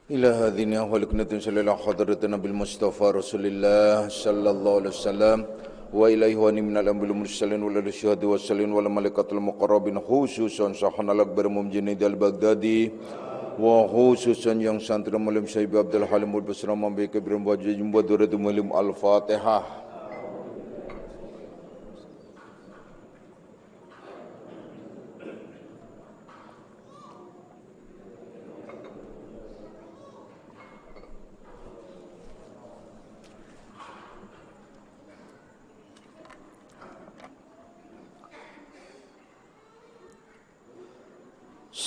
إلى هذه خلقنا صلى حضرة النبي المصطفى رسول الله صلى الله عليه وسلم وإلى إخواني من الأنبياء والمرسلين والشهداء والصالحين والملائكة المقربين خصوصا صحابة الأكبر Muhammad al-Baghdadi wa khususan yang santri Maulana Syekh Abdul Halim Al-Basri Mambi Kabir Wajib Mudarat Mulim Al-Fatihah.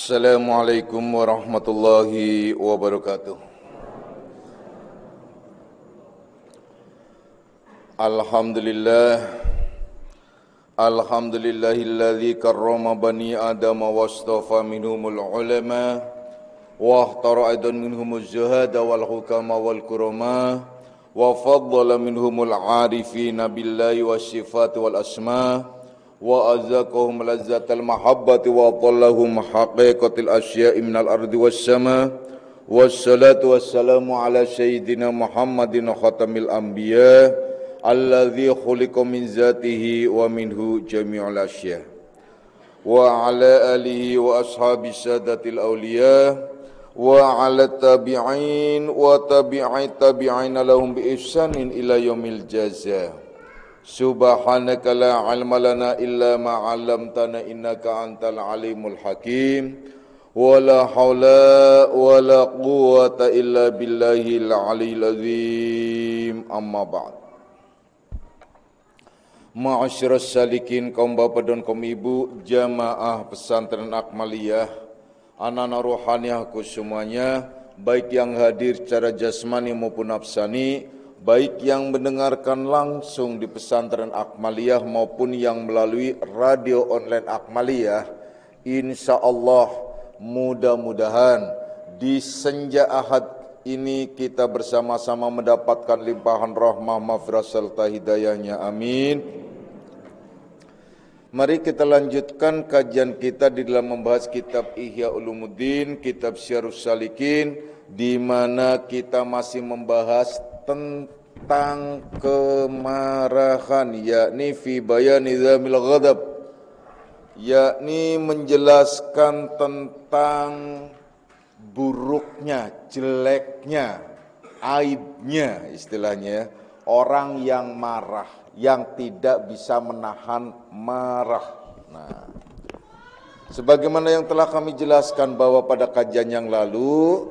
Assalamualaikum warahmatullahi wabarakatuh. Alhamdulillahilladzi karrama bani Adam wastafa minhumul ulama wa ikhtara aidan minhumuz zuhada wal hukama wal kurama wa faddala minhumul arifina billahi wassifati wal asma' wa azaqahum lazzatal mahabbati wa atallahum haqiqatil asya'i minal ardi was sama wassalatu wassalamu ala sayyidina Muhammadin khatamil anbiya alladzi khuliqa min zatihi wa minhu jami'ul asya' wa ala alihi wa ashabi sadatil awliya wa ala tabi'in wa tabi'i tabi'ina lahum bi ihsanin ila yaumil jazaa. Subhanaka la ilma lana illa ma 'allamtana innaka antal alimul hakim wa la haula wa la quwwata illa billahil aliyyil azim amma ba'd. Ma'asyiras salikin, kaum bapak dan kaum ibu jamaah pesantren Akmaliyah, anak-anak rohaniahku semuanya, baik yang hadir secara jasmani maupun nafsani, baik yang mendengarkan langsung di pesantren Akmaliyah maupun yang melalui radio online Akmaliyah, insya Allah mudah-mudahan di senja Ahad ini kita bersama-sama mendapatkan limpahan rahmah maghfirah serta hidayahnya, amin. Mari kita lanjutkan kajian kita di dalam membahas kitab Ihya Ulumuddin, kitab Syarhus Salikin, di mana kita masih membahas tentang kemarahan, yakni fi bayani dzamil ghadab, yakni menjelaskan tentang buruknya, jeleknya, aibnya istilahnya orang yang marah, yang tidak bisa menahan marah. Nah, sebagaimana yang telah kami jelaskan bahwa pada kajian yang lalu,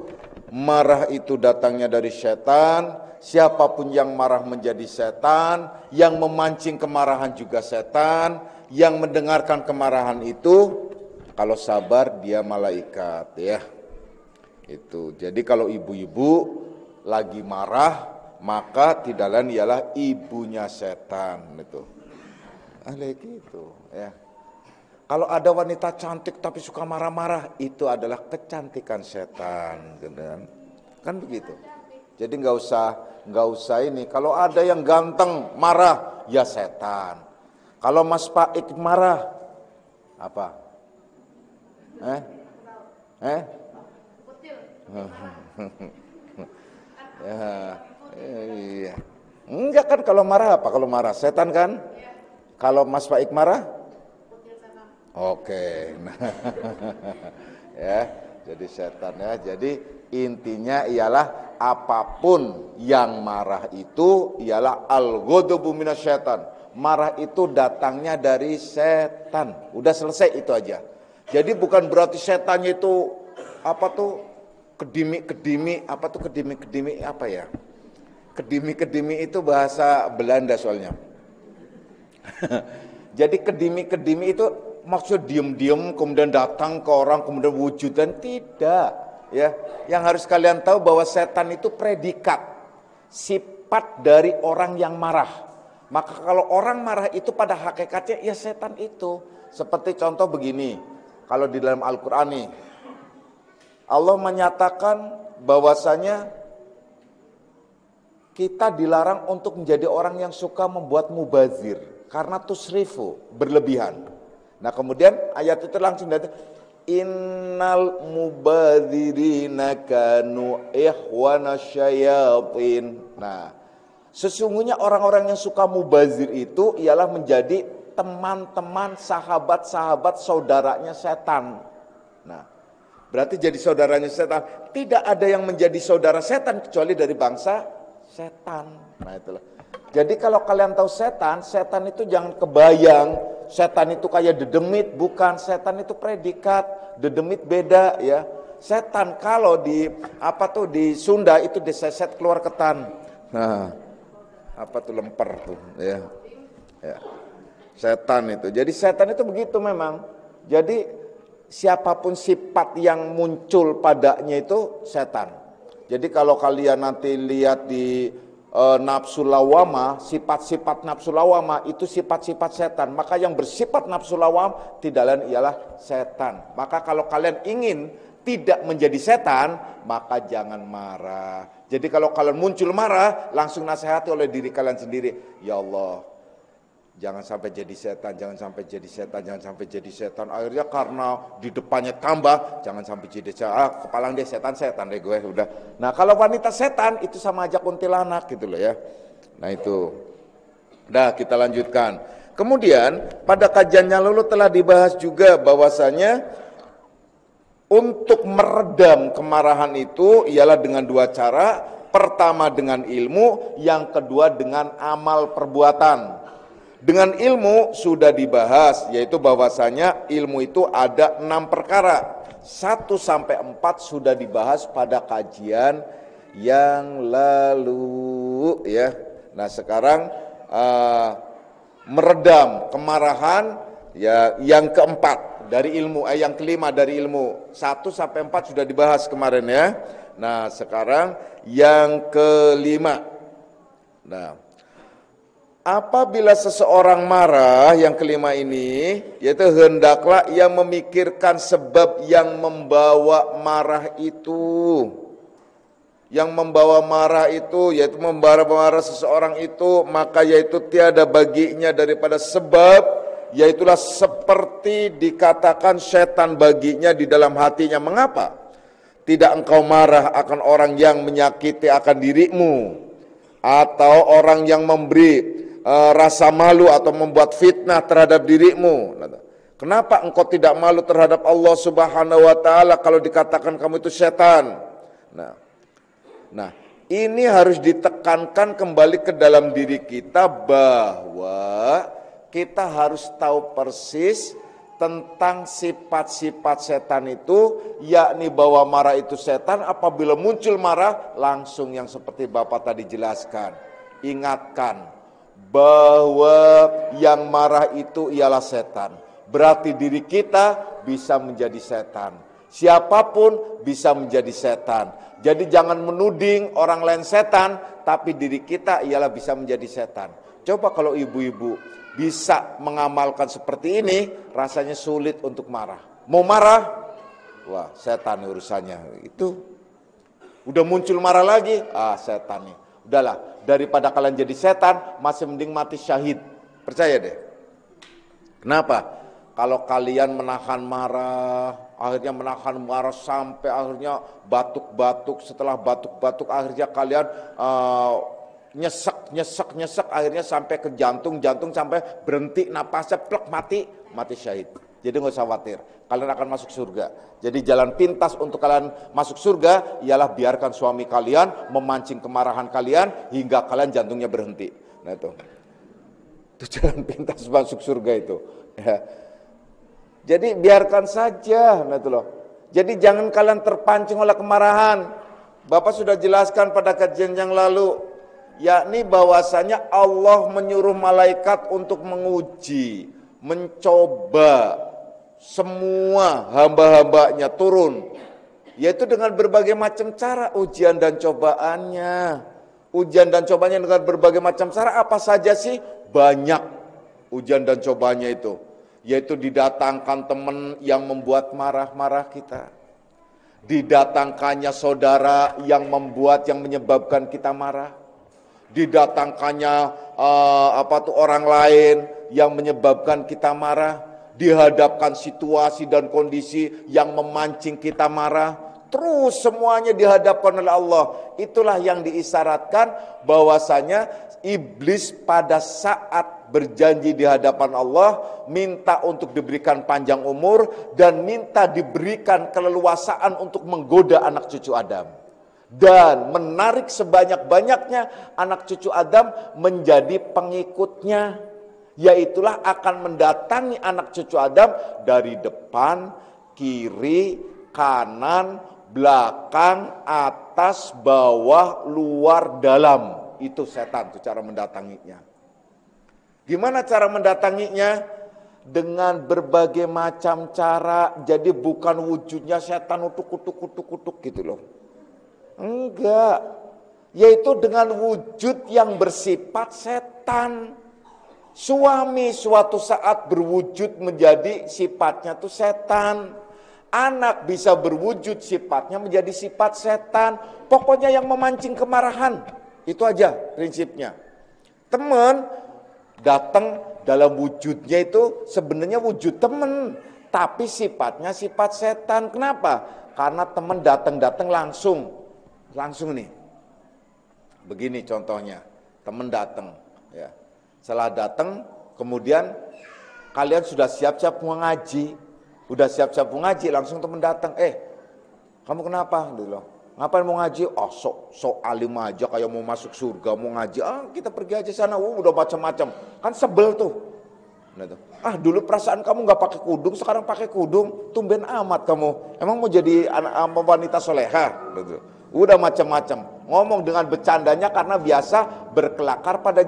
marah itu datangnya dari setan. Siapapun yang marah menjadi setan, yang memancing kemarahan juga setan, yang mendengarkan kemarahan itu kalau sabar dia malaikat, ya. Itu. Jadi kalau ibu-ibu lagi marah, maka tidak lain ialah ibunya setan itu. Gitu, ya. Kalau ada wanita cantik tapi suka marah-marah, itu adalah kecantikan setan, gitu kan? Kan begitu. Jadi nggak usah ini. Kalau ada yang ganteng marah, ya setan. Kalau Mas Paik marah, apa? Ya, iya. Enggak kan kalau marah apa? Kalau marah setan kan? Kalau Mas Paik marah? Oke. Nah, ya, jadi setan ya. Jadi intinya ialah apapun yang marah itu ialah al-ghadabu minasyaitan. Marah itu datangnya dari setan. Udah selesai itu aja. Jadi bukan berarti setannya itu apa tuh kedimi-kedimi, apa tuh kedimi-kedimi apa ya? Kedimi-kedimi itu bahasa Belanda soalnya. Jadi kedimi-kedimi itu maksud diam-diam kemudian datang ke orang kemudian wujudan, tidak. Ya, yang harus kalian tahu bahwa setan itu predikat, sifat dari orang yang marah. Maka kalau orang marah itu pada hakikatnya ya setan itu. Seperti contoh begini, kalau di dalam Al-Quran nih, Allah menyatakan bahwasanya kita dilarang untuk menjadi orang yang suka membuat mubazir, karena tusrifu, berlebihan. Nah kemudian ayat itu langsung datang, innal mubadzirina kanu ikhwana syayatin. Nah, sesungguhnya orang-orang yang suka mubazir itu ialah menjadi teman-teman, sahabat-sahabat, saudaranya setan. Nah, berarti jadi saudaranya setan. Tidak ada yang menjadi saudara setan kecuali dari bangsa setan. Nah, itulah. Jadi kalau kalian tahu setan, setan itu jangan kebayang setan itu kayak dedemit, bukan. Setan itu predikat, dedemit beda ya. Setan kalau di di Sunda itu diseset keluar ketan. Nah, lemper tuh ya. Ya. Setan itu. Jadi setan itu begitu memang. Jadi siapapun sifat yang muncul padanya itu setan. Jadi kalau kalian nanti lihat di nafsu lawama, sifat-sifat nafsu lawama itu sifat-sifat setan. Maka yang bersifat nafsu lawam tidak lain ialah setan. Maka kalau kalian ingin tidak menjadi setan, maka jangan marah. Jadi kalau kalian muncul marah, langsung nasihati oleh diri kalian sendiri. Ya Allah, jangan sampai jadi setan, jangan sampai jadi setan, jangan sampai jadi setan. Akhirnya karena di depannya tambah, jangan sampai jadi setan. Kepalang dia setan deh gue udah. Nah kalau wanita setan itu sama aja kuntilanak gitu loh ya. Nah itu. Udah kita lanjutkan. Kemudian pada kajian yang lalu telah dibahas juga bahwasanya untuk meredam kemarahan itu ialah dengan dua cara. Pertama dengan ilmu, yang kedua dengan amal perbuatan. Dengan ilmu sudah dibahas, yaitu bahwasanya ilmu itu ada 6 perkara. 1-4 sudah dibahas pada kajian yang lalu ya. Nah sekarang meredam kemarahan ya, yang keempat dari ilmu, yang kelima dari ilmu. 1-4 sudah dibahas kemarin ya. Nah sekarang yang kelima. Nah, apabila seseorang marah, yang kelima ini, yaitu hendaklah ia memikirkan sebab yang membawa marah itu. Yang membawa marah itu, yaitu membawa marah seseorang itu, maka yaitu tiada baginya daripada sebab, yaitulah seperti dikatakan setan baginya di dalam hatinya. Mengapa? Tidak engkau marah akan orang yang menyakiti akan dirimu, atau orang yang memberi rasa malu atau membuat fitnah terhadap dirimu. Kenapa engkau tidak malu terhadap Allah Subhanahu wa taala kalau dikatakan kamu itu setan? Nah, ini harus ditekankan kembali ke dalam diri kita bahwa kita harus tahu persis tentang sifat-sifat setan itu, yakni bahwa marah itu setan. Apabila muncul marah, langsung yang seperti Bapak tadi jelaskan, ingatkan bahwa yang marah itu ialah setan. Berarti diri kita bisa menjadi setan. Siapapun bisa menjadi setan. Jadi jangan menuding orang lain setan, tapi diri kita ialah bisa menjadi setan. Coba kalau ibu-ibu bisa mengamalkan seperti ini, rasanya sulit untuk marah. Mau marah? Wah, setan urusannya. Itu udah muncul marah lagi, setan nih. Udahlah, daripada kalian jadi setan, masih mending mati syahid. Percaya deh. Kenapa? Kalau kalian menahan marah, akhirnya menahan marah sampai akhirnya batuk-batuk. Setelah batuk-batuk akhirnya kalian nyesek, akhirnya sampai ke jantung sampai berhenti napasnya, plek, mati syahid. Jadi nggak usah khawatir, kalian akan masuk surga. Jadi jalan pintas untuk kalian masuk surga ialah biarkan suami kalian memancing kemarahan kalian hingga kalian jantungnya berhenti. Nah itu jalan pintas masuk surga itu. Ya. Jadi biarkan saja, nah itu loh. Jadi jangan kalian terpancing oleh kemarahan. Bapak sudah jelaskan pada kajian yang lalu, yakni bahwasanya Allah menyuruh malaikat untuk menguji, mencoba semua hamba-hambanya turun, yaitu dengan berbagai macam cara ujian dan cobaannya. Ujian dan cobaannya dengan berbagai macam cara, apa saja sih? Banyak ujian dan cobaannya itu, yaitu didatangkan teman yang membuat marah-marah kita, didatangkannya saudara yang menyebabkan kita marah, didatangkannya orang lain yang menyebabkan kita marah, dihadapkan situasi dan kondisi yang memancing kita marah, terus semuanya dihadapkan oleh Allah. Itulah yang diisyaratkan bahwasanya iblis pada saat berjanji di hadapan Allah minta untuk diberikan panjang umur dan minta diberikan keleluasaan untuk menggoda anak cucu Adam dan menarik sebanyak-banyaknya anak cucu Adam menjadi pengikutnya, yaitulah akan mendatangi anak cucu Adam dari depan, kiri, kanan, belakang, atas, bawah, luar, dalam. Itu setan, itu cara mendatanginya. Gimana cara mendatanginya? Dengan berbagai macam cara. Jadi bukan wujudnya setan kutuk gitu loh. Enggak. Yaitu dengan wujud yang bersifat setan. Suami suatu saat berwujud menjadi sifatnya tuh setan. Anak bisa berwujud sifatnya menjadi sifat setan. Pokoknya yang memancing kemarahan. Itu aja prinsipnya. Teman datang dalam wujudnya itu sebenarnya wujud teman, tapi sifatnya sifat setan. Kenapa? Karena teman datang langsung nih. Begini contohnya, teman datang, ya. Setelah datang, kemudian kalian sudah siap-siap mau ngaji, langsung teman datang, kamu kenapa? Gitu. Ngapain mau ngaji? Oh sok alim aja kayak mau masuk surga, mau ngaji. Kita pergi aja sana. Udah macam-macam. Kan sebel tuh. Dulu perasaan kamu nggak pakai kudung, sekarang pakai kudung. Tumben amat kamu. Emang mau jadi wanita soleha? Udah macam-macam. Ngomong dengan bercandanya karena biasa berkelakar pada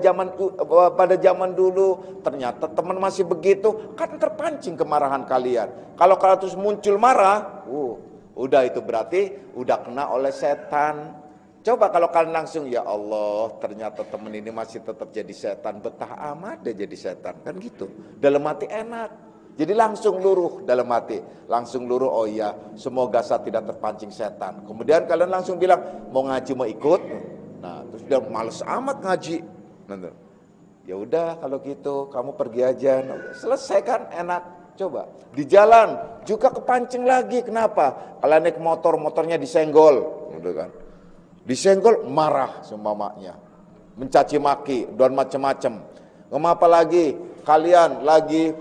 zaman dulu. Ternyata teman masih begitu, kan terpancing kemarahan kalian. Kalau kalian terus muncul marah, udah itu berarti udah kena oleh setan. Coba kalau kalian langsung, ya Allah ternyata temen ini masih tetap jadi setan, betah amat dia jadi setan, kan gitu. Dalam hati enak, jadi langsung luruh dalam hati, langsung luruh, oh iya semoga saya tidak terpancing setan. Kemudian kalian langsung bilang, mau ngaji mau ikut, nah terus dia males amat ngaji. Ya udah kalau gitu kamu pergi aja, selesai kan enak. Coba di jalan juga kepancing lagi. Kenapa? Kalian naik motornya disenggol, gitu kan? Disenggol marah seumpamanya, mencaci maki dan macam-macam. Apa lagi? Kalian lagi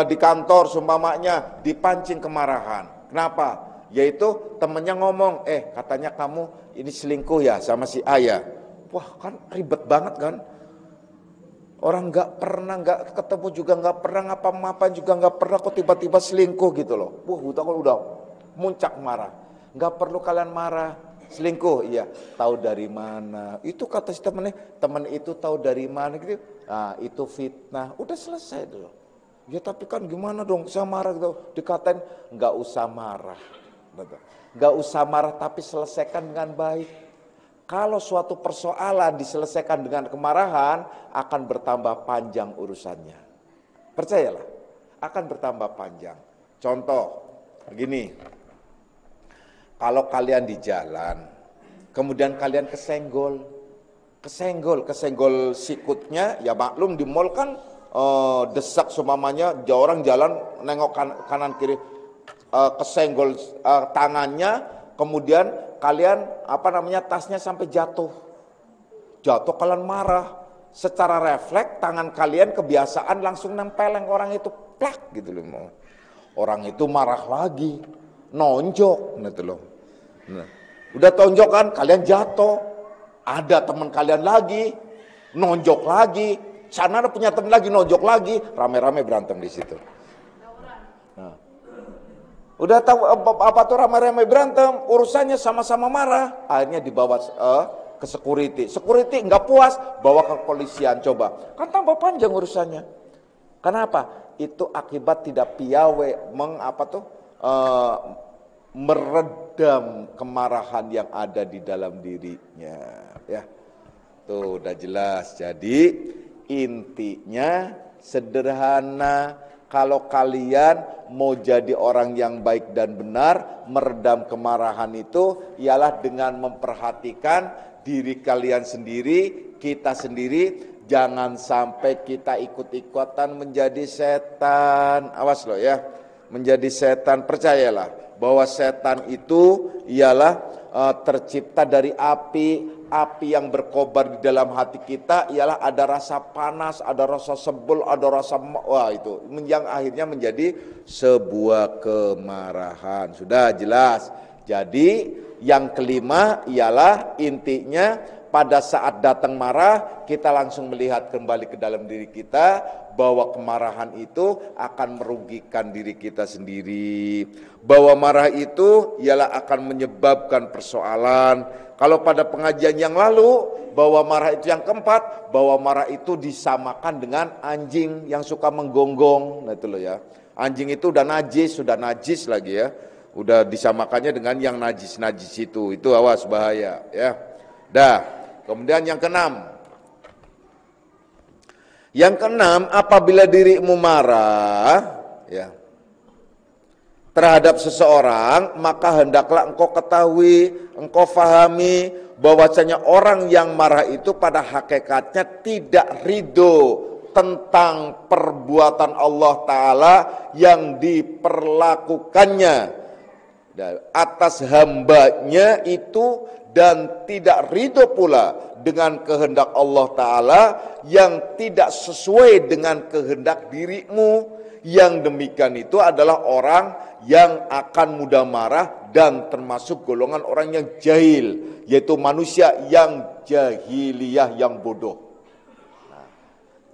di kantor seumpamanya dipancing kemarahan. Kenapa? Yaitu temennya ngomong, katanya kamu ini selingkuh ya sama si A ya. Wah kan ribet banget kan? Orang nggak ketemu juga nggak pernah ngapa-ngapain juga nggak pernah kok tiba-tiba selingkuh gitu loh. Udah muncak marah. Nggak perlu kalian marah. Selingkuh, iya. Tahu dari mana? Itu kata si temen itu tahu dari mana gitu. Nah, itu fitnah. Udah selesai dulu. Ya tapi kan gimana dong? Saya marah gitu. Dikatain nggak usah marah. Nggak usah marah tapi selesaikan dengan baik. Kalau suatu persoalan diselesaikan dengan kemarahan, akan bertambah panjang urusannya. Percayalah, akan bertambah panjang. Contoh, begini. Kalau kalian di jalan, kemudian kalian kesenggol sikutnya, ya maklum di mall kan desak seumpamanya, orang jalan nengok kanan kiri, kesenggol tangannya, kemudian kalian tasnya sampai jatuh kalian marah, secara refleks tangan kalian kebiasaan langsung nempeleng orang itu, plak gitu loh. Orang itu marah lagi, nonjok gitu loh. Nah, udah tonjok kan, kalian jatuh, ada teman kalian lagi nonjok lagi, sana ada punya teman lagi nonjok lagi, rame-rame berantem di situ. Nah, udah tahu apa tuh rame-rame berantem, urusannya sama-sama marah, akhirnya dibawa ke security nggak puas, bawa ke kepolisian. Coba kan tambah panjang urusannya. Kenapa? Itu akibat tidak piawai meredam kemarahan yang ada di dalam dirinya, ya. Tuh udah jelas. Jadi intinya sederhana. Kalau kalian mau jadi orang yang baik dan benar, meredam kemarahan itu ialah dengan memperhatikan diri kalian sendiri, kita sendiri, Jangan sampai kita ikut-ikutan menjadi setan. Awas loh ya, menjadi setan. Percayalah bahwa setan itu ialah tercipta dari api. Api yang berkobar di dalam hati kita ialah ada rasa panas, ada rasa sebel, ada rasa wah itu yang akhirnya menjadi sebuah kemarahan. Sudah jelas. Jadi yang kelima ialah intinya pada saat datang marah kita langsung melihat kembali ke dalam diri kita bahwa kemarahan itu akan merugikan diri kita sendiri. Bahwa marah itu ialah akan menyebabkan persoalan. Kalau pada pengajian yang lalu, bahwa marah itu yang keempat, bahwa marah itu disamakan dengan anjing yang suka menggonggong. Nah itu loh ya, anjing itu udah najis lagi ya. Udah disamakannya dengan yang najis itu awas bahaya ya. Dah, kemudian yang keenam. Yang keenam, apabila dirimu marah ya terhadap seseorang, maka hendaklah engkau ketahui, engkau fahami bahwasanya orang yang marah itu pada hakikatnya tidak ridho tentang perbuatan Allah Ta'ala yang diperlakukannya atas hambanya itu, dan tidak ridho pula dengan kehendak Allah Ta'ala yang tidak sesuai dengan kehendak dirimu. Yang demikian itu adalah orang yang akan mudah marah dan termasuk golongan orang yang jahil, yaitu manusia yang jahiliyah, yang bodoh. Nah,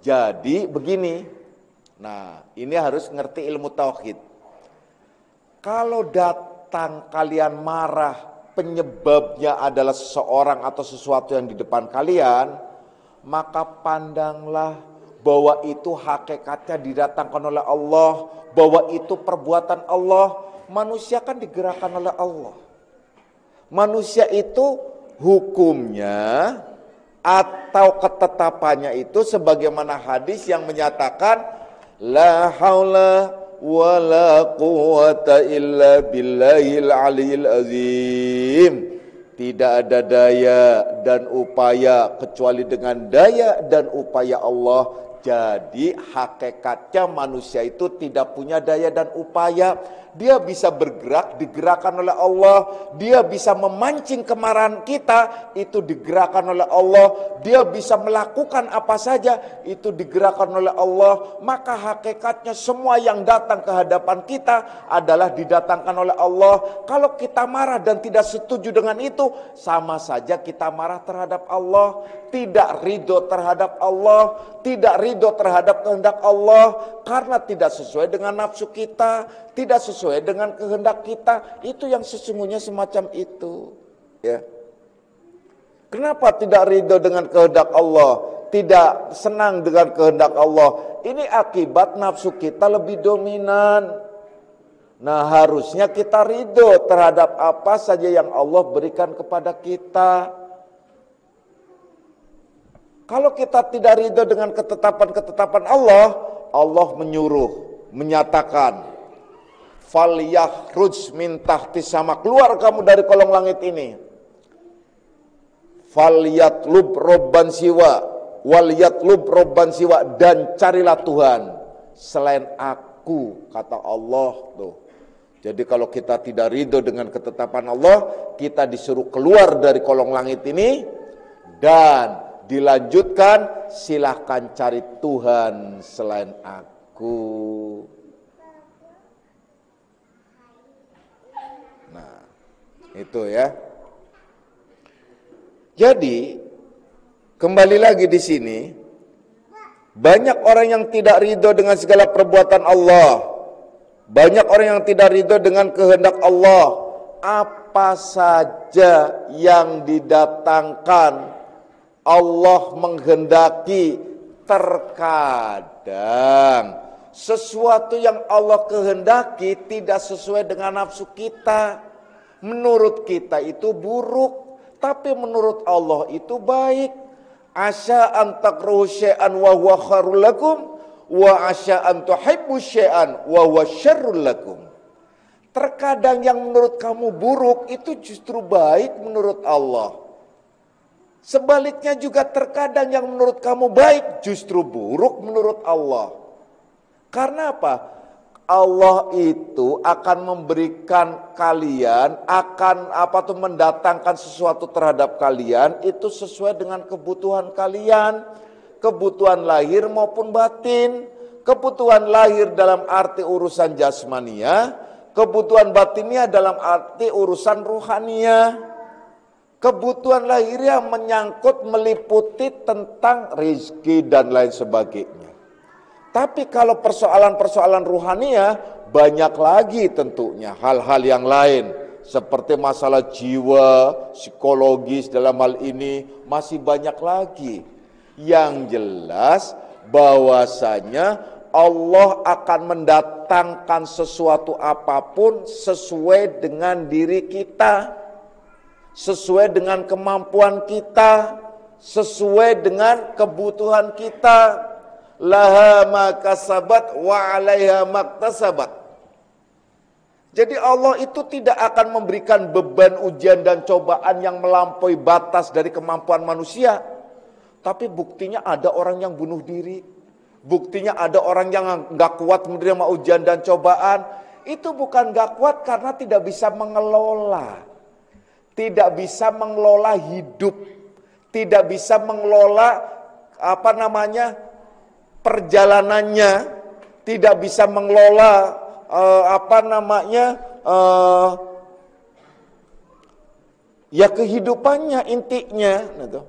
jadi begini, nah ini harus ngerti ilmu tauhid. Kalau datang kalian marah, penyebabnya adalah seseorang atau sesuatu yang di depan kalian, maka pandanglah bahwa itu hakikatnya didatangkan oleh Allah, bahwa itu perbuatan Allah. Manusia kan digerakkan oleh Allah. Manusia itu hukumnya atau ketetapannya itu sebagaimana hadis yang menyatakan la haula wala quwata illa billahil aliyil azim. Tidak ada daya dan upaya kecuali dengan daya dan upaya Allah. Jadi hakikatnya manusia itu tidak punya daya dan upaya. Dia bisa bergerak, digerakkan oleh Allah. Dia bisa memancing kemarahan kita, itu digerakkan oleh Allah. Dia bisa melakukan apa saja, itu digerakkan oleh Allah. Maka hakikatnya semua yang datang ke hadapan kita adalah didatangkan oleh Allah. Kalau kita marah dan tidak setuju dengan itu, sama saja kita marah terhadap Allah. Tidak ridho terhadap Allah, tidak ridho terhadap kehendak Allah, karena tidak sesuai dengan nafsu kita, tidak sesuai dengan kehendak kita. Itu yang sesungguhnya semacam itu ya. Kenapa tidak ridho dengan kehendak Allah, tidak senang dengan kehendak Allah? Ini akibat nafsu kita lebih dominan. Nah harusnya kita ridho terhadap apa saja yang Allah berikan kepada kita. Kalau kita tidak ridho dengan ketetapan-ketetapan Allah, Allah menyuruh, menyatakan, "Falyakhruj min tahti sama." Keluar kamu dari kolong langit ini. "Falyatlub robban siwa, walyatlub robban siwa." Dan carilah Tuhan selain aku, kata Allah tuh. Jadi kalau kita tidak ridho dengan ketetapan Allah, kita disuruh keluar dari kolong langit ini dan dilanjutkan, silahkan cari Tuhan selain aku. Nah, itu ya. Jadi, kembali lagi di sini, banyak orang yang tidak ridho dengan segala perbuatan Allah. Banyak orang yang tidak ridho dengan kehendak Allah. Apa saja yang didatangkan Allah menghendaki, terkadang sesuatu yang Allah kehendaki tidak sesuai dengan nafsu kita. Menurut kita itu buruk, tapi menurut Allah itu baik. Asya an takrahu syai'an wa huwa khairul lakum, wa asya an tuhibbu syai'an wa huwa syarrul lakum. Terkadang yang menurut kamu buruk itu justru baik menurut Allah. Sebaliknya juga terkadang yang menurut kamu baik justru buruk menurut Allah. Karena apa? Allah itu akan memberikan kalian, akan mendatangkan sesuatu terhadap kalian itu sesuai dengan kebutuhan kalian, kebutuhan lahir maupun batin. Kebutuhan lahir dalam arti urusan jasmania, kebutuhan batinnya dalam arti urusan ruhania. Kebutuhan lahiriah menyangkut meliputi tentang rezeki dan lain sebagainya. Tapi kalau persoalan-persoalan ruhania banyak lagi tentunya hal-hal yang lain. Seperti masalah jiwa, psikologis dalam hal ini masih banyak lagi. Yang jelas bahwasanya Allah akan mendatangkan sesuatu apapun sesuai dengan diri kita. Sesuai dengan kemampuan kita, sesuai dengan kebutuhan kita. Laha ma kasabat wa 'alaiha maktasabat. Jadi Allah itu tidak akan memberikan beban ujian dan cobaan yang melampaui batas dari kemampuan manusia. Tapi buktinya ada orang yang bunuh diri. Buktinya ada orang yang gak kuat menerima ujian dan cobaan. Itu bukan gak kuat karena tidak bisa mengelola. Tidak bisa mengelola hidup, tidak bisa mengelola perjalanannya, tidak bisa mengelola kehidupannya intinya gitu.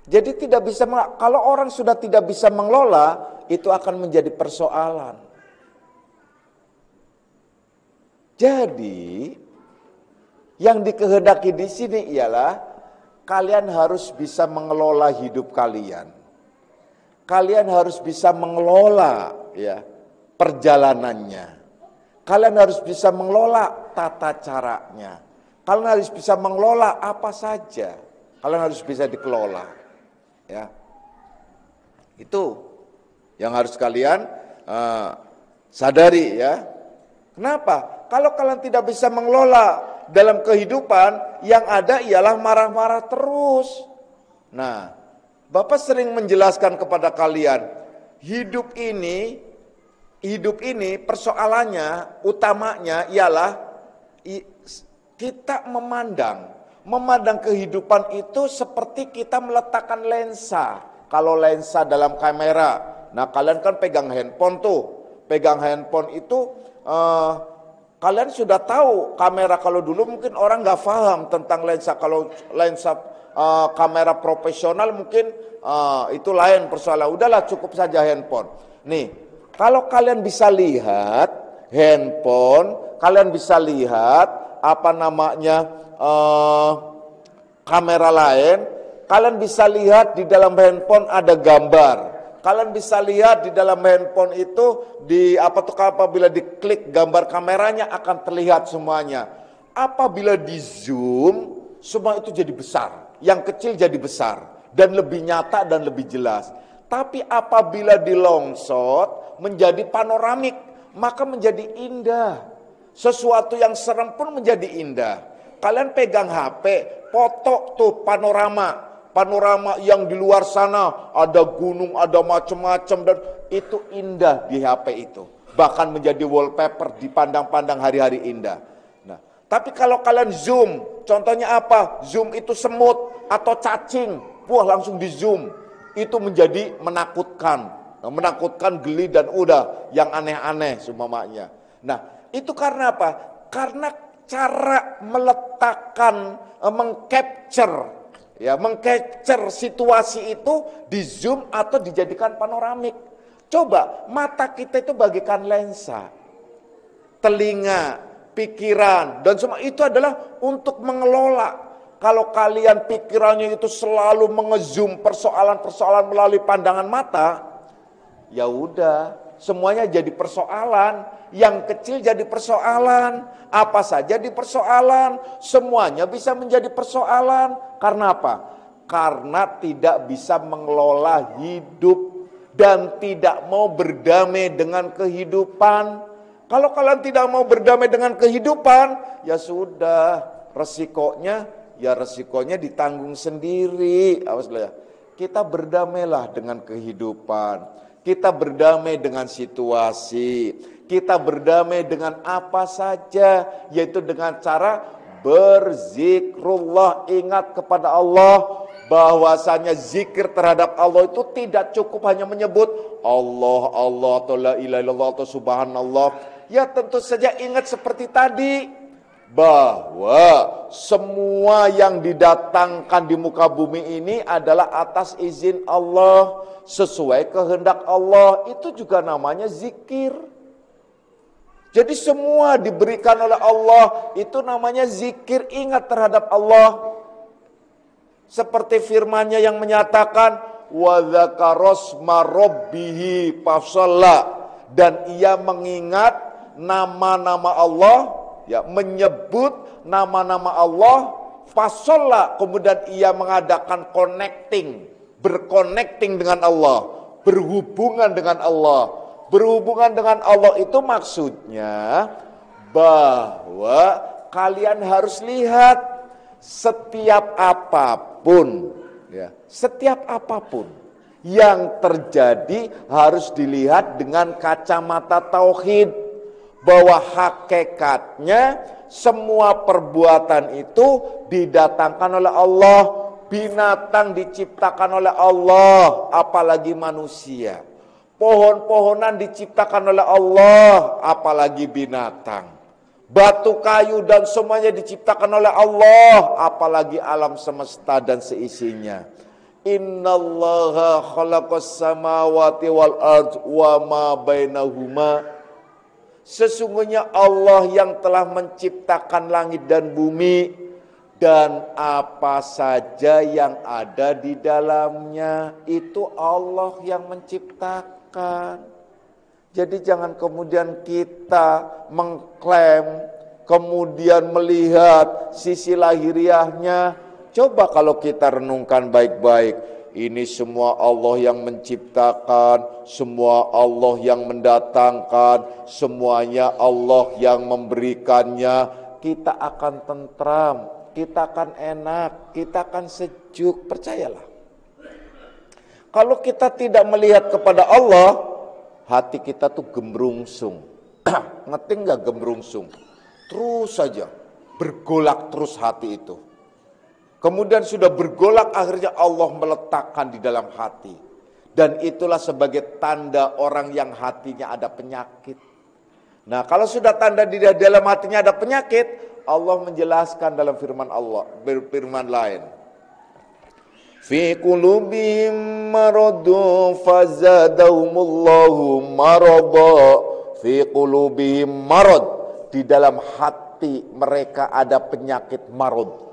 Jadi tidak bisa, kalau orang sudah tidak bisa mengelola, itu akan menjadi persoalan. Jadi yang dikehendaki di sini ialah kalian harus bisa mengelola hidup kalian. Kalian harus bisa mengelola perjalanannya. Kalian harus bisa mengelola tata caranya. Kalian harus bisa mengelola apa saja. Kalian harus bisa dikelola. Ya. Itu yang harus kalian sadari ya. Kenapa? Kalau kalian tidak bisa mengelola dalam kehidupan, yang ada ialah marah-marah terus. Nah, Bapak sering menjelaskan kepada kalian, hidup ini persoalannya, utamanya ialah kita memandang kehidupan itu seperti kita meletakkan lensa. Kalau lensa dalam kamera, nah kalian kan pegang handphone tuh, pegang handphone itu kalian sudah tahu kamera. Kalau dulu mungkin orang nggak paham tentang lensa. Kalau lensa kamera profesional mungkin itu lain persoalan. Udahlah cukup saja handphone. Nih, kalau kalian bisa lihat handphone, kalian bisa lihat kamera lain, kalian bisa lihat di dalam handphone ada gambar. Kalian bisa lihat di dalam handphone itu apabila diklik gambar kameranya akan terlihat semuanya. Apabila di zoom semua itu jadi besar, yang kecil jadi besar dan lebih nyata dan lebih jelas. Tapi apabila di long shot menjadi panoramik, maka menjadi indah. Sesuatu yang serem pun menjadi indah. Kalian pegang HP, foto tuh panorama yang di luar sana, ada gunung, ada macam-macam, dan itu indah di HP itu. Bahkan menjadi wallpaper, dipandang-pandang hari-hari indah. Nah, tapi kalau kalian zoom, contohnya apa? Zoom itu semut atau cacing, langsung di zoom. Itu menjadi menakutkan, geli dan udah yang aneh-aneh seumpamanya. Nah, itu karena apa? Karena cara meletakkan, mengcapture situasi itu di zoom atau dijadikan panoramik. Coba, mata kita itu bagaikan lensa. Telinga, pikiran, dan semua itu adalah untuk mengelola. Kalau kalian pikirannya itu selalu mengezoom persoalan-persoalan melalui pandangan mata, ya udah, semuanya jadi persoalan. Yang kecil jadi persoalan, apa saja di persoalan, semuanya bisa menjadi persoalan. Karena apa? Karena tidak bisa mengelola hidup dan tidak mau berdamai dengan kehidupan. Kalau kalian tidak mau berdamai dengan kehidupan, ya sudah, resikonya ya resikonya ditanggung sendiri. Awas ya. Kita berdamailah dengan kehidupan, kita berdamai dengan situasi, kita berdamai dengan apa saja, yaitu dengan cara berzikrullah, ingat kepada Allah. Bahwasanya zikir terhadap Allah itu tidak cukup hanya menyebut Allah, Allah atau la ilaha illallah atau subhanallah. Ya tentu saja ingat seperti tadi, bahwa semua yang didatangkan di muka bumi ini adalah atas izin Allah, sesuai kehendak Allah. Itu juga namanya zikir. Jadi semua diberikan oleh Allah, itu namanya zikir, ingat terhadap Allah. Seperti firman-Nya yang menyatakan wa dzakarasma rabbih fasalla, dan ia mengingat nama-nama Allah, ya, menyebut nama-nama Allah, fasalla, kemudian ia mengadakan berconnecting dengan Allah, berhubungan dengan Allah. Berhubungan dengan Allah itu maksudnya bahwa kalian harus lihat setiap apapun yang terjadi harus dilihat dengan kacamata tauhid, bahwa hakikatnya semua perbuatan itu didatangkan oleh Allah. Binatang diciptakan oleh Allah, apalagi manusia. Pohon-pohonan diciptakan oleh Allah, apalagi binatang. Batu, kayu, dan semuanya diciptakan oleh Allah, apalagi alam semesta dan seisinya. Innallaha khalaqas samawati wal ardh wa ma bainahuma. Sesungguhnya Allah yang telah menciptakan langit dan bumi dan apa saja yang ada di dalamnya, itu Allah yang menciptakan. Jadi jangan kemudian kita mengklaim, kemudian melihat sisi lahiriahnya. Coba kalau kita renungkan baik-baik, ini semua Allah yang menciptakan, semua Allah yang mendatangkan, semuanya Allah yang memberikannya. Kita akan tentram, kita akan enak, kita akan sejuk, percayalah. Kalau kita tidak melihat kepada Allah, hati kita tuh gemrungsung. Ngerti nggak gemrungsung? Terus saja bergolak terus hati itu. Kemudian sudah bergolak, akhirnya Allah meletakkan di dalam hati. Dan itulah sebagai tanda orang yang hatinya ada penyakit. Nah, kalau sudah tanda di dalam hatinya ada penyakit, Allah menjelaskan dalam firman Allah, berfirman lain. Fi qulubihim maradun fazadahumullahu marada. Fi qulubihim marad, di dalam hati mereka ada penyakit marad.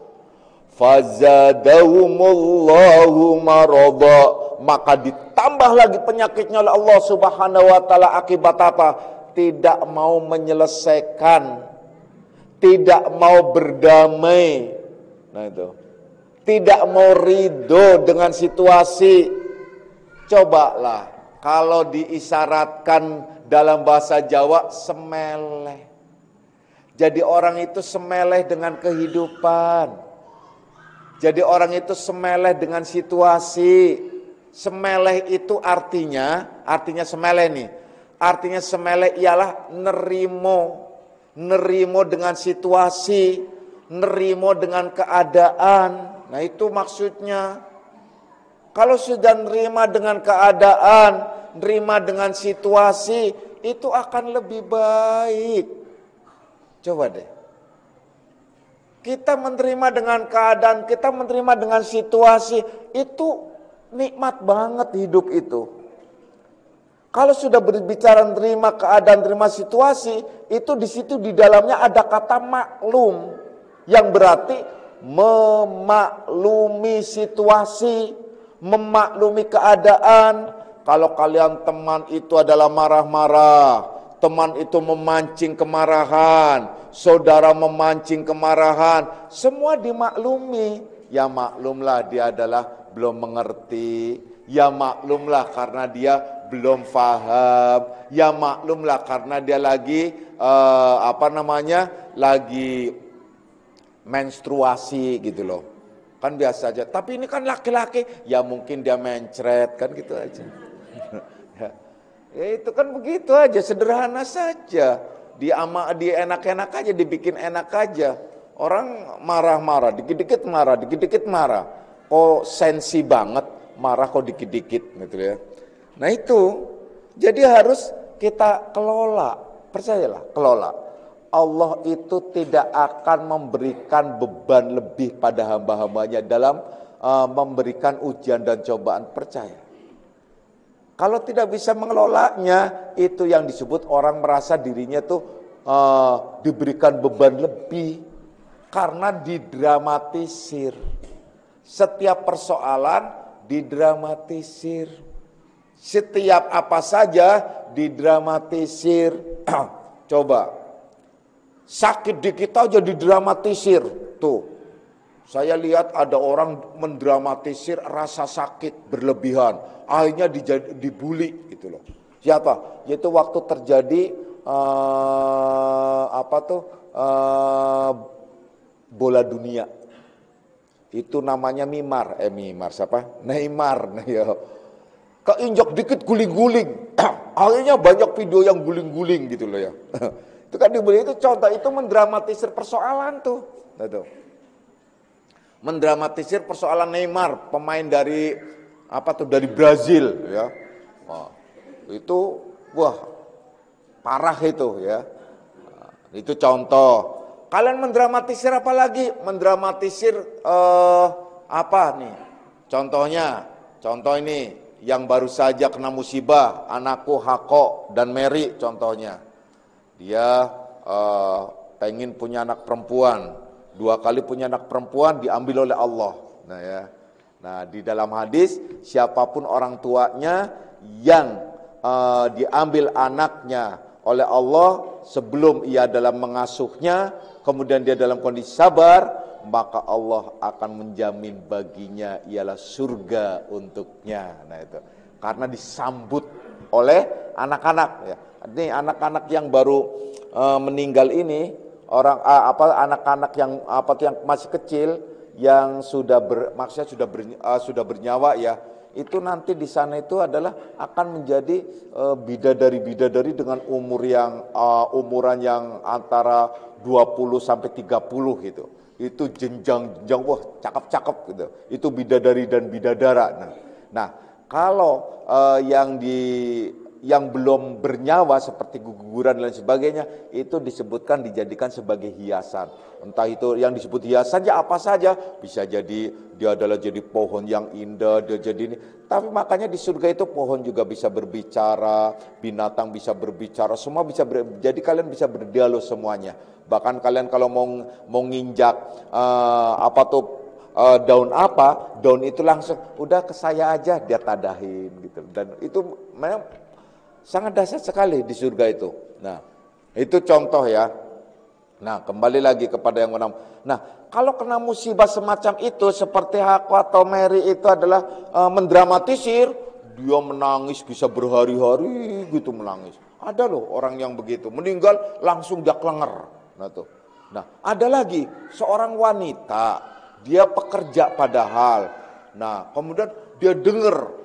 Fazadahumullahu marada, maka ditambah lagi penyakitnya oleh Allah Subhanahu wa taala. Akibat apa? Tidak mau menyelesaikan, tidak mau berdamai. Nah itu, tidak mau ridho dengan situasi. Cobalah kalau diisyaratkan dalam bahasa Jawa, semeleh. Jadi orang itu semeleh dengan kehidupan. Jadi orang itu semeleh dengan situasi. Semeleh itu artinya semeleh nih. Artinya semeleh ialah nerimo dengan situasi, nerimo dengan keadaan. Nah itu maksudnya. Kalau sudah nerima dengan keadaan, nerima dengan situasi, itu akan lebih baik. Coba deh. Kita menerima dengan keadaan, kita menerima dengan situasi, itu nikmat banget hidup itu. Kalau sudah berbicara nerima keadaan, nerima situasi, itu di situ di dalamnya ada kata maklum, yang berarti memaklumi situasi, memaklumi keadaan. Kalau kalian teman itu adalah marah-marah, teman itu memancing kemarahan, saudara memancing kemarahan, semua dimaklumi. Ya maklumlah dia adalah belum mengerti, ya maklumlah karena dia belum paham, ya maklumlah karena dia lagi menstruasi gitu loh. Kan biasa aja. Tapi ini kan laki-laki, ya mungkin dia mencret kan gitu aja. Ya itu kan begitu aja, sederhana saja. Dia enak-enak aja, dibikin enak aja. Orang marah-marah, dikit-dikit marah, dikit-dikit marah. Kok sensi banget, marah kok dikit-dikit gitu ya. Nah itu, jadi harus kita kelola, percayalah, kelola. Allah itu tidak akan memberikan beban lebih pada hamba-hambanya dalam memberikan ujian dan cobaan, percaya. Kalau tidak bisa mengelolanya, itu yang disebut orang merasa dirinya tuh diberikan beban lebih karena didramatisir. Setiap persoalan didramatisir. Setiap apa saja didramatisir. Coba. Sakit dikit aja didramatisir. Tuh, saya lihat ada orang mendramatisir rasa sakit berlebihan. Akhirnya dibully gitu loh. Siapa? Yaitu waktu terjadi bola dunia. Itu namanya Mimar. Siapa? Neymar. Nah, ya. Keinjak dikit guling-guling. Akhirnya banyak video yang guling-guling gitu loh ya. Itu kan dibully, itu contoh, itu mendramatisir persoalan tuh. Nah, tuh. Mendramatisir persoalan Neymar, pemain dari dari Brazil ya. Wah, itu parah itu ya. Itu contoh. Kalian mendramatisir apa lagi? Mendramatisir Contoh ini yang baru saja kena musibah, anakku Hako dan Mary contohnya. Dia pengen punya anak perempuan, 2 kali punya anak perempuan diambil oleh Allah. Nah ya, di dalam hadis siapapun orang tuanya yang diambil anaknya oleh Allah sebelum ia dalam mengasuhnya, kemudian dia dalam kondisi sabar, maka Allah akan menjamin baginya ialah surga untuknya. Nah itu karena disambut oleh anak-anak ya. Ini anak-anak yang baru meninggal ini, anak-anak yang masih kecil yang sudah sudah bernyawa ya, itu nanti di sana itu adalah akan menjadi bidadari-bidadari dengan umuran yang antara 20 sampai 30 gitu. Itu jenjang-jenjang, wah cakep-cakep gitu. Itu bidadari dan bidadara. Nah, kalau yang belum bernyawa seperti guguran dan lain sebagainya, itu disebutkan dijadikan sebagai hiasan. Entah itu yang disebut hiasan ya apa saja, bisa jadi dia adalah jadi pohon yang indah, dia jadi ini. Tapi makanya di surga itu pohon juga bisa berbicara, binatang bisa berbicara, semua bisa jadi kalian bisa berdialog semuanya. Bahkan kalian kalau mau nginjak daun itu langsung udah ke saya aja, dia tadahin gitu. Dan itu memang sangat dahsyat sekali di surga itu. Nah, itu contoh ya. Nah, kembali lagi kepada yang menang. Nah, kalau kena musibah semacam itu seperti Hako atau Mary itu adalah mendramatisir, dia menangis bisa berhari-hari gitu menangis. Ada loh orang yang begitu, meninggal langsung dia klenger. Nah, tuh. Nah, ada lagi seorang wanita, dia pekerja padahal. Nah, kemudian dia dengar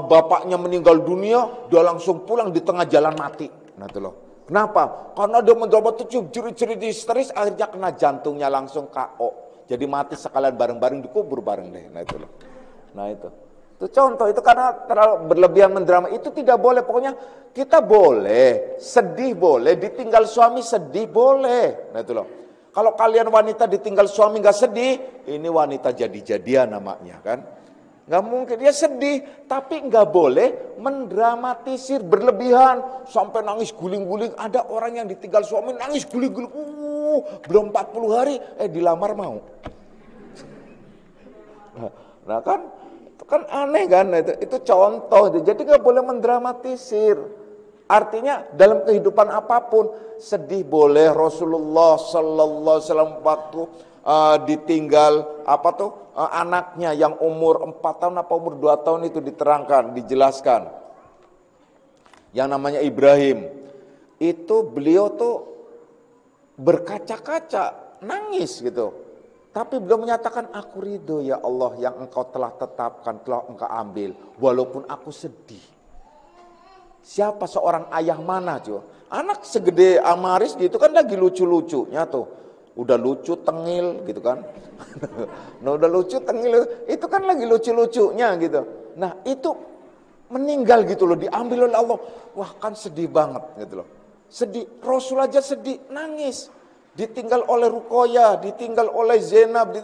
bapaknya meninggal dunia, dia langsung pulang di tengah jalan mati. Nah itu loh. Kenapa? Karena dia mendramatisir jerit-jerit histeris, akhirnya kena jantungnya langsung KO. Jadi mati sekalian bareng-bareng dikubur bareng deh. Nah itu loh. Nah itu contoh, itu karena terlalu berlebihan mendrama. Itu tidak boleh. Pokoknya kita boleh sedih, boleh ditinggal suami sedih, boleh. Nah itu loh. Kalau kalian wanita ditinggal suami gak sedih, ini wanita jadi-jadian namanya kan. Nggak mungkin, dia sedih, tapi nggak boleh mendramatisir berlebihan sampai nangis guling-guling. Ada orang yang ditinggal suami nangis guling-guling, belum 40 hari dilamar mau. Nah kan aneh kan, itu contoh. Jadi nggak boleh mendramatisir. Artinya dalam kehidupan apapun sedih boleh. Rasulullah Sallallahu Alaihi Wasallam waktu ditinggal anaknya yang umur 4 tahun apa umur 2 tahun itu diterangkan, dijelaskan. Yang namanya Ibrahim. Itu beliau tuh berkaca-kaca, nangis gitu. Tapi beliau menyatakan, aku ridho ya Allah yang engkau telah tetapkan, telah engkau ambil. Walaupun aku sedih. Siapa seorang ayah mana cuy? Anak segede Amaris gitu kan lagi lucu-lucunya tuh. Udah lucu tengil gitu kan. Nah udah lucu tengil itu kan lagi lucu-lucunya gitu. Nah itu meninggal gitu loh, diambil oleh Allah. Wah kan sedih banget gitu loh. Sedih, Rasul aja sedih, nangis. Ditinggal oleh Ruqayyah, ditinggal oleh Zainab,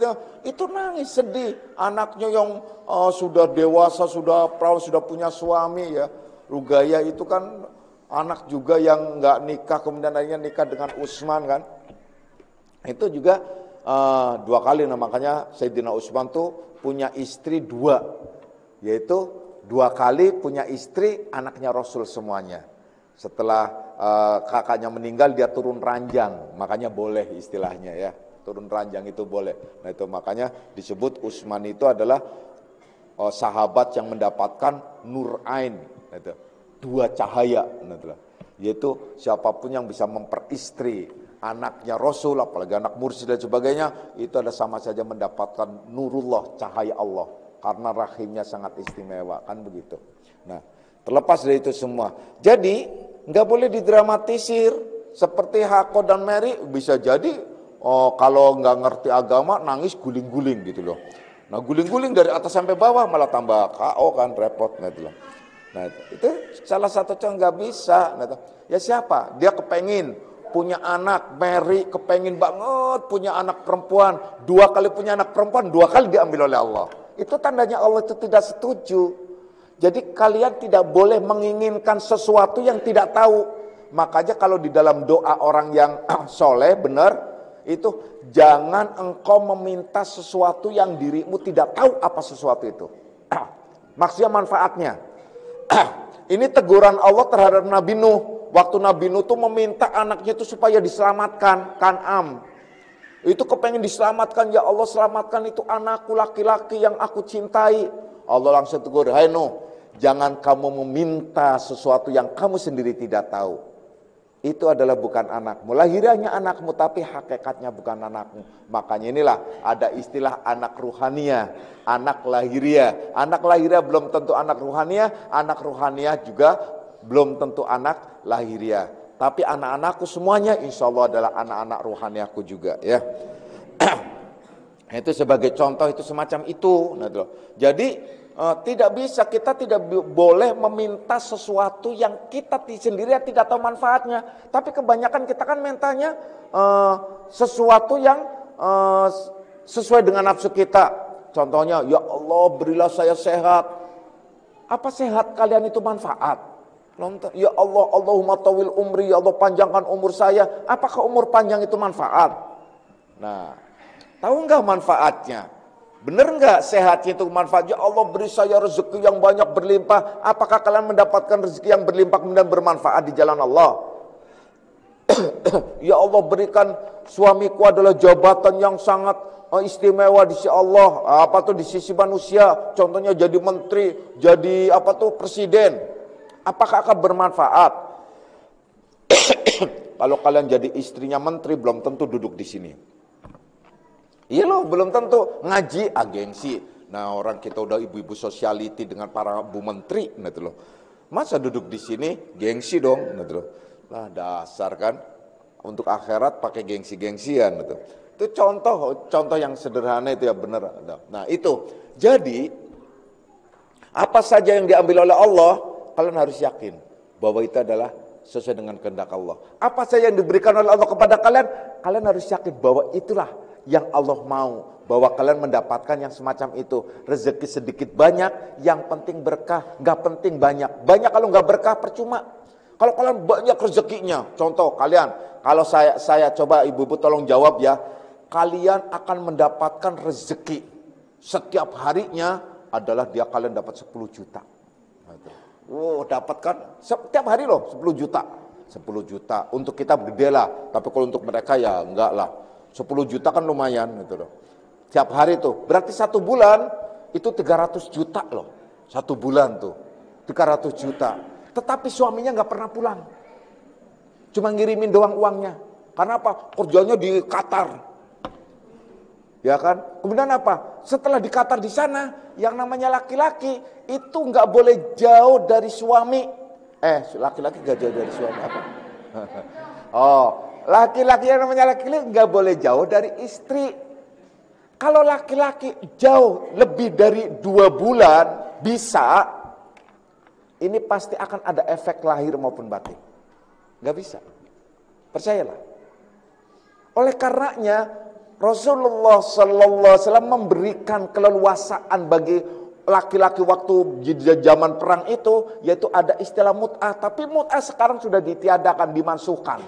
itu nangis, sedih. Anaknya yang sudah dewasa, sudah perawan, sudah punya suami ya. Ruqayyah itu kan anak juga yang nggak nikah, kemudian akhirnya nikah dengan Utsman kan. Itu juga 2 kali, nah makanya Sayyidina Utsman tuh punya istri 2. Yaitu 2 kali punya istri anaknya Rasul semuanya. Setelah kakaknya meninggal dia turun ranjang, makanya boleh istilahnya ya, turun ranjang itu boleh. Nah itu makanya disebut Utsman itu adalah sahabat yang mendapatkan nur ain, itu 2 cahaya, yaitu siapapun yang bisa memperistri anaknya Rasul, apalagi anak mursyid dan sebagainya, itu adalah sama saja mendapatkan nurullah, cahaya Allah, karena rahimnya sangat istimewa, kan begitu. Nah terlepas dari itu semua, jadi nggak boleh didramatisir seperti Hako dan Mary. Bisa jadi kalau nggak ngerti agama nangis guling-guling gitu loh. Nah guling-guling dari atas sampai bawah malah tambah KO kan, repot gitu loh. Nah itu salah satu contoh nggak bisa. Ya siapa? Dia kepengin punya anak, Mary kepengin banget punya anak perempuan, 2 kali punya anak perempuan, 2 kali diambil oleh Allah. Itu tandanya Allah itu tidak setuju. Jadi kalian tidak boleh menginginkan sesuatu yang tidak tahu. Makanya kalau di dalam doa orang yang soleh, benar, itu jangan engkau meminta sesuatu yang dirimu tidak tahu apa sesuatu itu. Maksudnya manfaatnya. Ini teguran Allah terhadap Nabi Nuh. Waktu Nabi Nuh tuh meminta anaknya itu supaya diselamatkan, Kan'am. Itu kepengen diselamatkan, ya Allah selamatkan itu anakku laki-laki yang aku cintai. Allah langsung tegur, hai Nuh, jangan kamu meminta sesuatu yang kamu sendiri tidak tahu. Itu adalah bukan anakmu. Lahiriahnya anakmu, tapi hakikatnya bukan anakmu. Makanya inilah ada istilah anak ruhaniah, anak lahiriah. Anak lahiriah belum tentu anak ruhaniah, anak ruhaniah juga belum tentu anak lahiriah. Tapi anak-anakku semuanya insya Allah adalah anak-anak ruhaniahku juga ya. Itu sebagai contoh, itu semacam itu. Jadi tidak bisa, kita tidak boleh meminta sesuatu yang kita sendiri tidak tahu manfaatnya. Tapi kebanyakan kita kan mintanya sesuatu yang sesuai dengan nafsu kita. Contohnya, ya Allah berilah saya sehat. Apa sehat kalian itu manfaat? Ya Allah, Allahumma tawil umri, ya Allah panjangkan umur saya. Apakah umur panjang itu manfaat? Nah, tahu nggak manfaatnya? Benar nggak sehatnya itu manfaat? Ya Allah beri saya rezeki yang banyak berlimpah. Apakah kalian mendapatkan rezeki yang berlimpah kemudian bermanfaat di jalan Allah? Ya Allah berikan suamiku adalah jabatan yang sangat istimewa di sisi Allah. Apa tuh di sisi manusia? Contohnya jadi menteri, jadi apa tuh presiden. Apakah akan bermanfaat? Kalau kalian jadi istrinya menteri belum tentu duduk di sini. Iya loh, belum tentu ngaji gengsi. Nah orang kita udah ibu-ibu sosiality dengan para bu menteri, gitu loh. Masa duduk di sini gengsi dong, gitu loh. Lah dasar kan, untuk akhirat pakai gengsi-gengsian, gitu. Itu contoh yang sederhana itu ya benar. Nah itu, jadi apa saja yang diambil oleh Allah, kalian harus yakin bahwa itu adalah sesuai dengan kehendak Allah. Apa saja yang diberikan oleh Allah kepada kalian, kalian harus yakin bahwa itulah yang Allah mau, bahwa kalian mendapatkan yang semacam itu. Rezeki sedikit banyak, yang penting berkah, gak penting banyak. Banyak kalau gak berkah percuma. Kalau kalian banyak rezekinya, contoh kalian, kalau saya coba ibu-ibu tolong jawab ya, kalian akan mendapatkan rezeki setiap harinya adalah kalian dapat 10 juta. Oh, dapatkan setiap hari loh 10 juta. 10 juta untuk kita gede lah, tapi kalau untuk mereka ya enggak lah. 10 juta kan lumayan gitu loh. Tiap hari tuh, berarti 1 bulan itu 300 juta loh. 1 bulan tuh 300 juta. Tetapi suaminya nggak pernah pulang. Cuma ngirimin doang uangnya. Karena apa? Kerjanya di Qatar. Ya kan? Kemudian apa? Setelah dikata di sana, yang namanya laki-laki itu nggak boleh jauh dari suami. Laki-laki nggak jauh dari suami apa? Oh, laki-laki yang namanya laki-laki nggak boleh jauh dari istri. Kalau laki-laki jauh lebih dari 2 bulan bisa, ini pasti akan ada efek lahir maupun batin. Nggak bisa. Percayalah. Oleh karenanya Rasulullah SAW memberikan keleluasaan bagi laki-laki waktu zaman perang itu, yaitu ada istilah mut'ah. Tapi mut'ah sekarang sudah ditiadakan, dimansuhkan.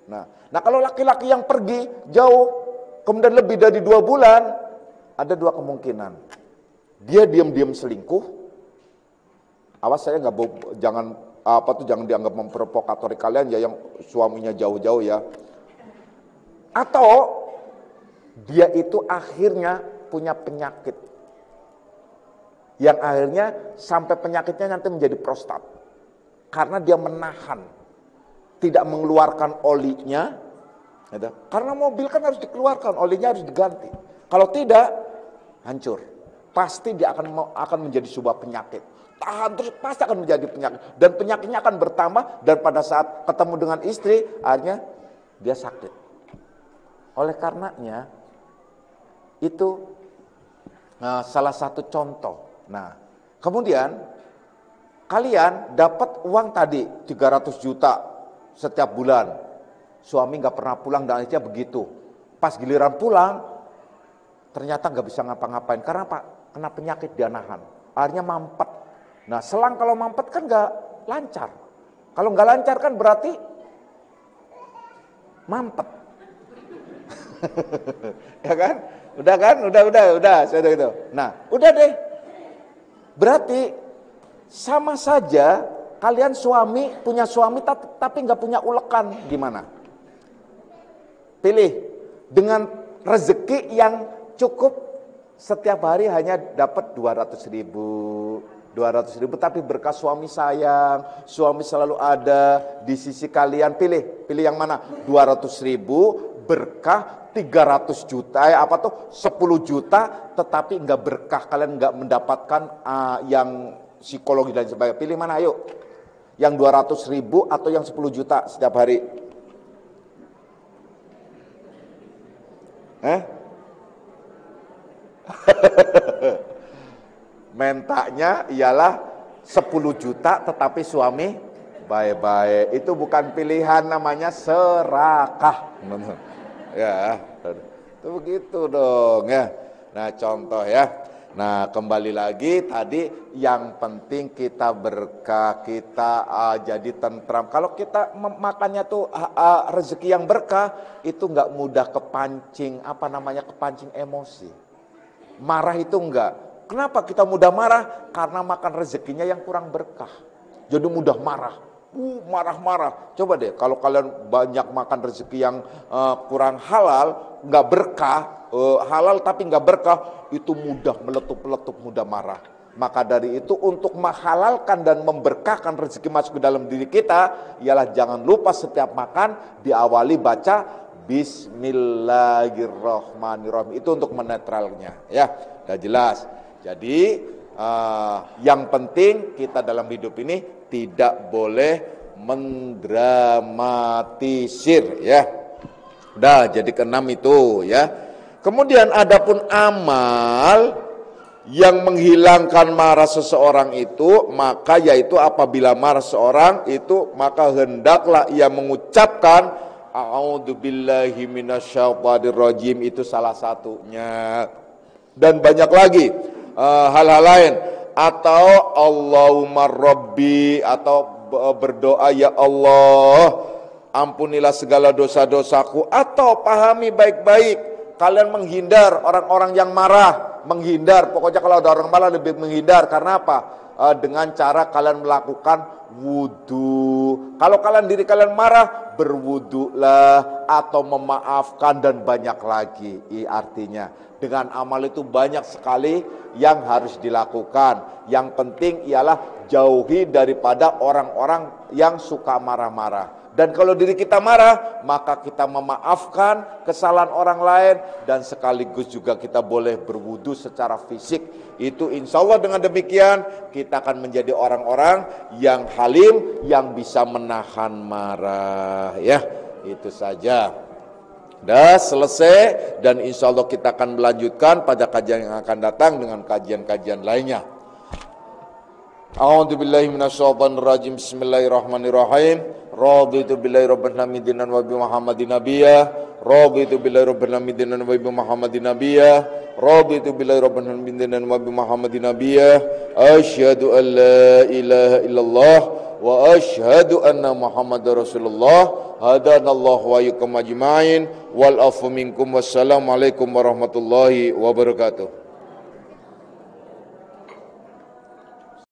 Nah kalau laki-laki yang pergi jauh, kemudian lebih dari 2 bulan, ada 2 kemungkinan. Dia diam-diam selingkuh. Awas saya jangan dianggap memprovokatori kalian ya yang suaminya jauh-jauh ya. Atau dia itu akhirnya punya penyakit. Yang akhirnya sampai penyakitnya nanti menjadi prostat. Karena dia menahan. Tidak mengeluarkan olinya. Gitu. Karena mobil kan harus dikeluarkan, olinya harus diganti. Kalau tidak, hancur. Pasti dia akan menjadi sebuah penyakit. Tahan terus pasti akan menjadi penyakit. Dan penyakitnya akan bertambah. Dan pada saat ketemu dengan istri, akhirnya dia sakit. Oleh karenanya, itu salah satu contoh. Nah, kemudian kalian dapat uang tadi 300 juta setiap bulan. Suami nggak pernah pulang dan akhirnya begitu. Pas giliran pulang, ternyata nggak bisa ngapa-ngapain. Karena apa? Kena penyakit dia nahan. Akhirnya mampet. Nah, selang kalau mampet kan nggak lancar. Kalau nggak lancar kan berarti mampet. Ya kan? Udah kan? Udah, sudah gitu. Nah, udah deh. Berarti sama saja kalian punya suami tapi nggak punya ulekan, gimana? Pilih dengan rezeki yang cukup setiap hari hanya dapat 200 ribu tapi berkah suami sayang, suami selalu ada di sisi kalian. Pilih yang mana? 200 ribu berkah 300 juta 10 juta tetapi enggak berkah, kalian enggak mendapatkan yang psikologi dan sebagainya. Pilih mana ayo? Yang 200 ribu atau yang 10 juta setiap hari? Mentanya ialah 10 juta tetapi suami baik-baik. Itu bukan pilihan, namanya serakah. Ya, itu begitu dong ya. Nah contoh ya. Nah kembali lagi tadi, yang penting kita berkah, kita jadi tentram. Kalau kita makannya tuh rezeki yang berkah, itu nggak mudah kepancing, kepancing emosi. Marah itu enggak. Kenapa kita mudah marah? Karena makan rezekinya yang kurang berkah. Jadi mudah marah. Marah-marah. Coba deh kalau kalian banyak makan rezeki yang kurang halal, nggak berkah, halal tapi nggak berkah, itu mudah meletup-letup, mudah marah. Maka dari itu untuk menghalalkan dan memberkahkan rezeki masuk ke dalam diri kita, ialah jangan lupa setiap makan diawali baca Bismillahirrahmanirrahim. Itu untuk menetralnya, ya, udah jelas. Jadi yang penting kita dalam hidup ini tidak boleh mendramatisir, ya. Udah, jadi keenam itu, ya. Kemudian adapun amal yang menghilangkan marah seseorang itu, maka yaitu apabila marah seseorang itu, maka hendaklah ia mengucapkan a'udzubillahi minasyaitonirrajim, itu salah satunya. Dan banyak lagi hal-hal lain, atau Allahumma Rabbi, atau berdoa ya Allah ampunilah segala dosa-dosaku, atau pahami baik-baik, kalian menghindar orang-orang yang marah, menghindar, pokoknya kalau ada orang marah lebih menghindar. Karena apa? dengan cara kalian melakukan wudu. Kalau diri kalian marah, berwudulah atau memaafkan dan banyak lagi. Artinya dengan amal itu banyak sekali yang harus dilakukan. Yang penting ialah jauhi daripada orang-orang yang suka marah-marah. Dan kalau diri kita marah, maka kita memaafkan kesalahan orang lain dan sekaligus juga kita boleh berwudu secara fisik. Itu insya Allah dengan demikian kita akan menjadi orang-orang yang halim, yang bisa menahan marah. Ya, itu saja. Dah selesai dan insya Allah kita akan melanjutkan pada kajian yang akan datang dengan kajian-kajian lainnya. A'udzubillahi minasyaitonir rajim. Bismillahirrahmanirrahim. Raditu billahi rabban hamidinan wa bi Muhammadin nabiyya. Raditu billahi rabban hamidinan wa bi Muhammadin nabiyya. Raditu billahi rabban hamidinan wa bi Muhammadin nabiyya. Asyhadu an la ilaha illallah wa asyhadu anna Muhammadar Rasulullah. Hadanallahu wa iyyakum ajma'in wal afu minkum. Wassalamualaikum warahmatullahi wabarakatuh.